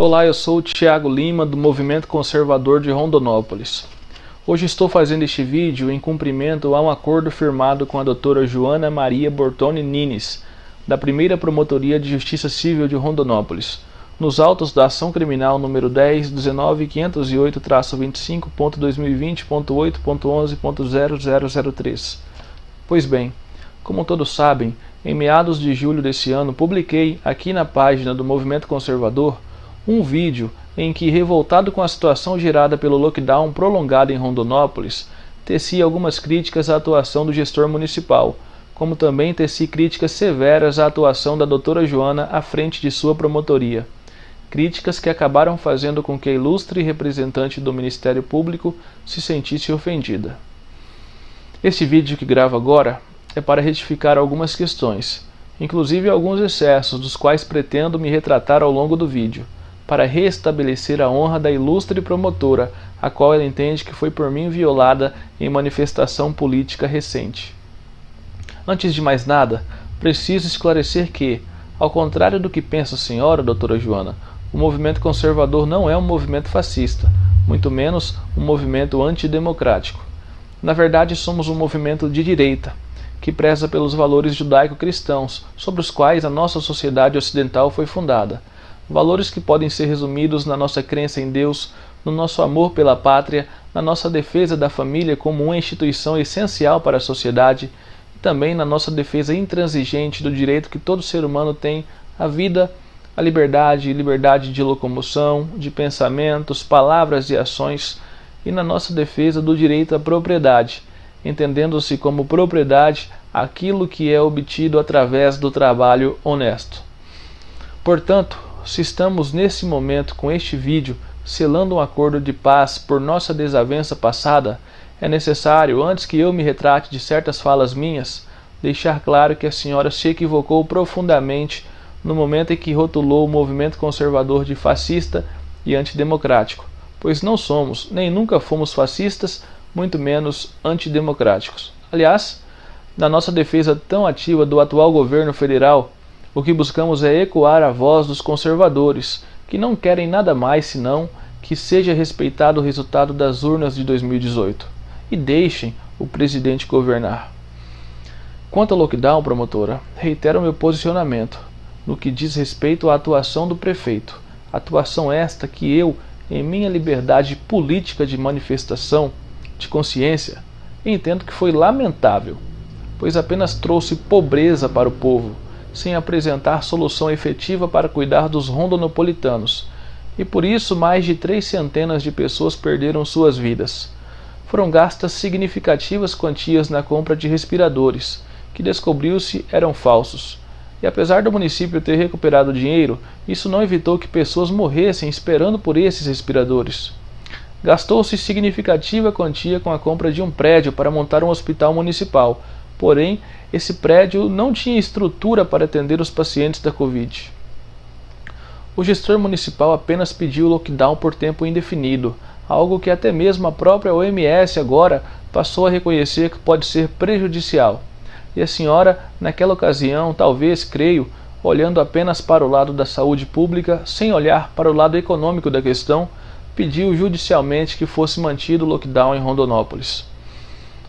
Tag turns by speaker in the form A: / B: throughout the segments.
A: Olá, eu sou o Thiago Lima, do Movimento Conservador de Rondonópolis. Hoje estou fazendo este vídeo em cumprimento a um acordo firmado com a doutora Joana Maria Bortoni Nines, da primeira Promotoria de Justiça Civil de Rondonópolis, nos autos da ação criminal número 10.19.508-25.2020.8.11.0003. Pois bem, como todos sabem, em meados de julho desse ano publiquei aqui na página do Movimento Conservador um vídeo em que, revoltado com a situação gerada pelo lockdown prolongado em Rondonópolis, teci algumas críticas à atuação do gestor municipal, como também teci críticas severas à atuação da doutora Joana à frente de sua promotoria. Críticas que acabaram fazendo com que a ilustre representante do Ministério Público se sentisse ofendida. Este vídeo que gravo agora é para retificar algumas questões, inclusive alguns excessos dos quais pretendo me retratar ao longo do vídeo, para restabelecer a honra da ilustre promotora, a qual ela entende que foi por mim violada em manifestação política recente. Antes de mais nada, preciso esclarecer que, ao contrário do que pensa a senhora, doutora Joana, o movimento conservador não é um movimento fascista, muito menos um movimento antidemocrático. Na verdade, somos um movimento de direita, que preza pelos valores judaico-cristãos, sobre os quais a nossa sociedade ocidental foi fundada. Valores que podem ser resumidos na nossa crença em Deus, no nosso amor pela pátria, na nossa defesa da família como uma instituição essencial para a sociedade e também na nossa defesa intransigente do direito que todo ser humano tem à vida, à liberdade de locomoção, de pensamentos, palavras e ações, e na nossa defesa do direito à propriedade, entendendo-se como propriedade aquilo que é obtido através do trabalho honesto. Portanto, se estamos nesse momento com este vídeo selando um acordo de paz por nossa desavença passada, é necessário, antes que eu me retrate de certas falas minhas, deixar claro que a senhora se equivocou profundamente no momento em que rotulou o movimento conservador de fascista e antidemocrático, pois não somos, nem nunca fomos fascistas, muito menos antidemocráticos. Aliás, na nossa defesa tão ativa do atual governo federal, o que buscamos é ecoar a voz dos conservadores, que não querem nada mais senão que seja respeitado o resultado das urnas de 2018 e deixem o presidente governar. Quanto ao lockdown, promotora, reitero meu posicionamento no que diz respeito à atuação do prefeito, atuação esta que eu, em minha liberdade política de manifestação de consciência, entendo que foi lamentável, pois apenas trouxe pobreza para o povo, sem apresentar solução efetiva para cuidar dos rondonopolitanos, e por isso mais de 3 centenas de pessoas perderam suas vidas. Foram gastas significativas quantias na compra de respiradores, que descobriu-se eram falsos, e apesar do município ter recuperado dinheiro, isso não evitou que pessoas morressem esperando por esses respiradores. Gastou-se significativa quantia com a compra de um prédio para montar um hospital municipal, porém, esse prédio não tinha estrutura para atender os pacientes da Covid. O gestor municipal apenas pediu lockdown por tempo indefinido, algo que até mesmo a própria OMS agora passou a reconhecer que pode ser prejudicial. E a senhora, naquela ocasião, talvez, creio, olhando apenas para o lado da saúde pública, sem olhar para o lado econômico da questão, pediu judicialmente que fosse mantido o lockdown em Rondonópolis.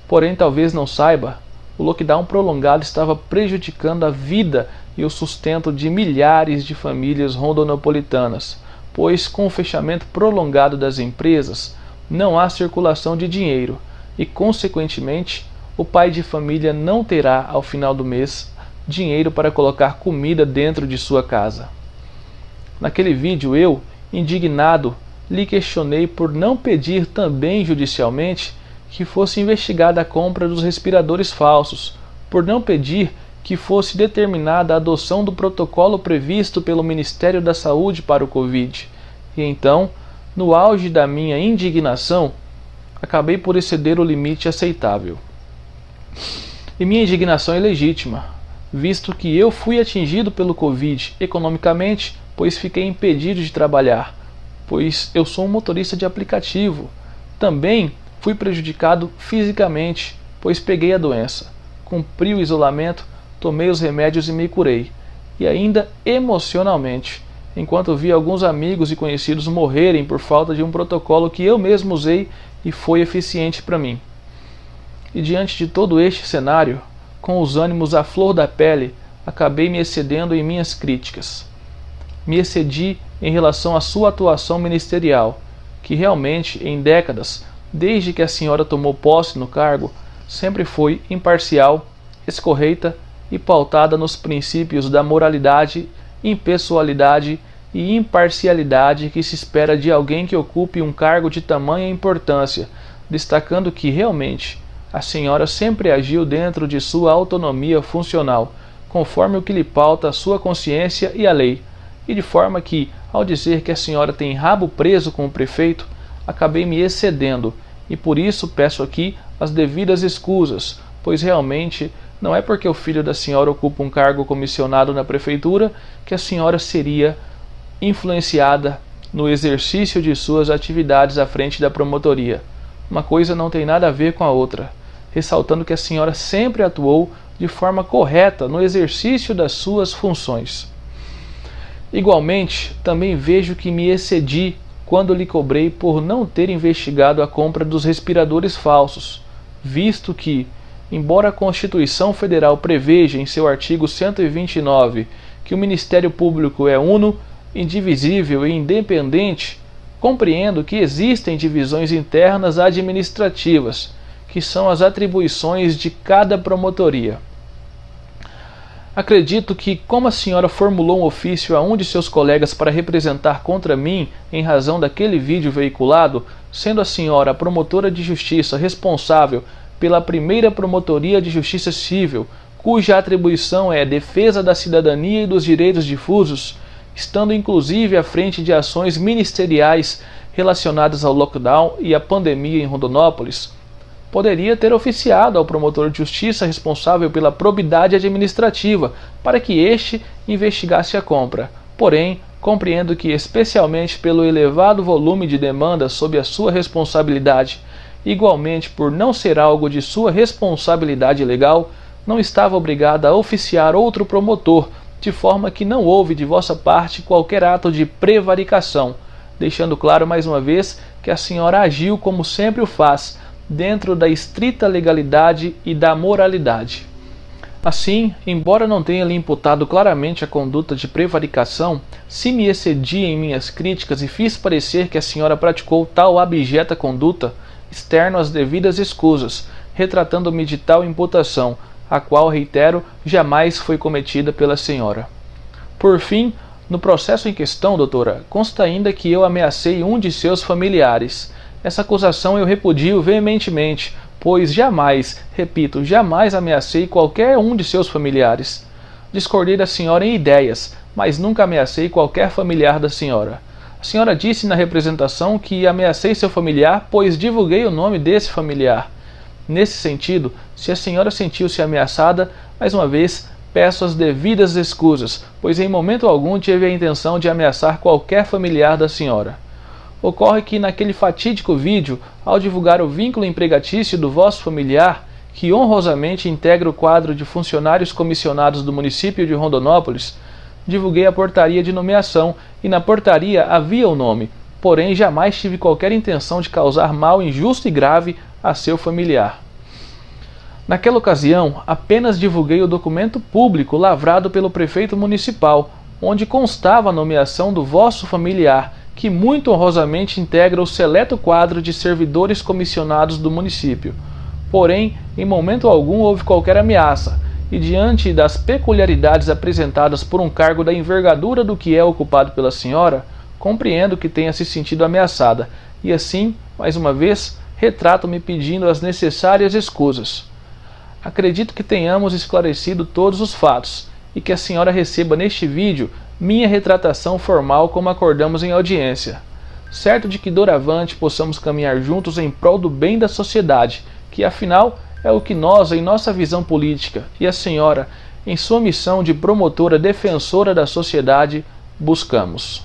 A: Porém, talvez não saiba, o lockdown prolongado estava prejudicando a vida e o sustento de milhares de famílias rondonopolitanas, pois com o fechamento prolongado das empresas, não há circulação de dinheiro e, consequentemente, o pai de família não terá, ao final do mês, dinheiro para colocar comida dentro de sua casa. Naquele vídeo eu, indignado, lhe questionei por não pedir também judicialmente que fosse investigada a compra dos respiradores falsos, por não pedir que fosse determinada a adoção do protocolo previsto pelo Ministério da Saúde para o Covid. E então, no auge da minha indignação, acabei por exceder o limite aceitável. E minha indignação é legítima, visto que eu fui atingido pelo Covid economicamente, pois fiquei impedido de trabalhar, pois eu sou um motorista de aplicativo. Também fui prejudicado fisicamente, pois peguei a doença, cumpri o isolamento, tomei os remédios e me curei. E ainda emocionalmente, enquanto vi alguns amigos e conhecidos morrerem por falta de um protocolo que eu mesmo usei e foi eficiente para mim. E diante de todo este cenário, com os ânimos à flor da pele, acabei me excedendo em minhas críticas. Me excedi em relação à sua atuação ministerial, que realmente, em décadas, desde que a senhora tomou posse no cargo, sempre foi imparcial, escorreita e pautada nos princípios da moralidade, impessoalidade e imparcialidade que se espera de alguém que ocupe um cargo de tamanha importância, destacando que, realmente, a senhora sempre agiu dentro de sua autonomia funcional, conforme o que lhe pauta a sua consciência e a lei, e de forma que, ao dizer que a senhora tem rabo preso com o prefeito, acabei me excedendo, e por isso peço aqui as devidas escusas, pois realmente não é porque o filho da senhora ocupa um cargo comissionado na prefeitura que a senhora seria influenciada no exercício de suas atividades à frente da promotoria. Uma coisa não tem nada a ver com a outra, ressaltando que a senhora sempre atuou de forma correta no exercício das suas funções. Igualmente, também vejo que me excedi quando lhe cobrei por não ter investigado a compra dos respiradores falsos, visto que, embora a Constituição Federal preveja em seu artigo 129 que o Ministério Público é uno, indivisível e independente, compreendo que existem divisões internas administrativas, que são as atribuições de cada promotoria. Acredito que, como a senhora formulou um ofício a um de seus colegas para representar contra mim em razão daquele vídeo veiculado, sendo a senhora a promotora de justiça responsável pela primeira promotoria de justiça civil, cuja atribuição é defesa da cidadania e dos direitos difusos, estando inclusive à frente de ações ministeriais relacionadas ao lockdown e à pandemia em Rondonópolis, poderia ter oficiado ao promotor de justiça responsável pela probidade administrativa para que este investigasse a compra. Porém, compreendo que, especialmente pelo elevado volume de demandas sob a sua responsabilidade, igualmente por não ser algo de sua responsabilidade legal, não estava obrigada a oficiar outro promotor, de forma que não houve de vossa parte qualquer ato de prevaricação, deixando claro mais uma vez que a senhora agiu como sempre o faz, dentro da estrita legalidade e da moralidade. Assim, embora não tenha lhe imputado claramente a conduta de prevaricação, se me excedi em minhas críticas e fiz parecer que a senhora praticou tal abjeta conduta, externo às devidas escusas, retratando-me de tal imputação, a qual, reitero, jamais foi cometida pela senhora. Por fim, no processo em questão, doutora, consta ainda que eu ameacei um de seus familiares. Essa acusação eu repudio veementemente, pois jamais, repito, jamais ameacei qualquer um de seus familiares. Discordei da senhora em ideias, mas nunca ameacei qualquer familiar da senhora. A senhora disse na representação que ameacei seu familiar, pois divulguei o nome desse familiar. Nesse sentido, se a senhora sentiu-se ameaçada, mais uma vez, peço as devidas escusas, pois em momento algum tive a intenção de ameaçar qualquer familiar da senhora. Ocorre que naquele fatídico vídeo, ao divulgar o vínculo empregatício do vosso familiar, que honrosamente integra o quadro de funcionários comissionados do município de Rondonópolis, divulguei a portaria de nomeação e na portaria havia o nome, porém jamais tive qualquer intenção de causar mal injusto e grave a seu familiar. Naquela ocasião, apenas divulguei o documento público lavrado pelo prefeito municipal, onde constava a nomeação do vosso familiar, que muito honrosamente integra o seleto quadro de servidores comissionados do município. Porém, em momento algum houve qualquer ameaça, e diante das peculiaridades apresentadas por um cargo da envergadura do que é ocupado pela senhora, compreendo que tenha se sentido ameaçada, e assim, mais uma vez, retrato-me pedindo as necessárias escusas. Acredito que tenhamos esclarecido todos os fatos, e que a senhora receba neste vídeo minha retratação formal como acordamos em audiência, certo de que doravante possamos caminhar juntos em prol do bem da sociedade, que afinal é o que nós, em nossa visão política, e a senhora, em sua missão de promotora defensora da sociedade, buscamos.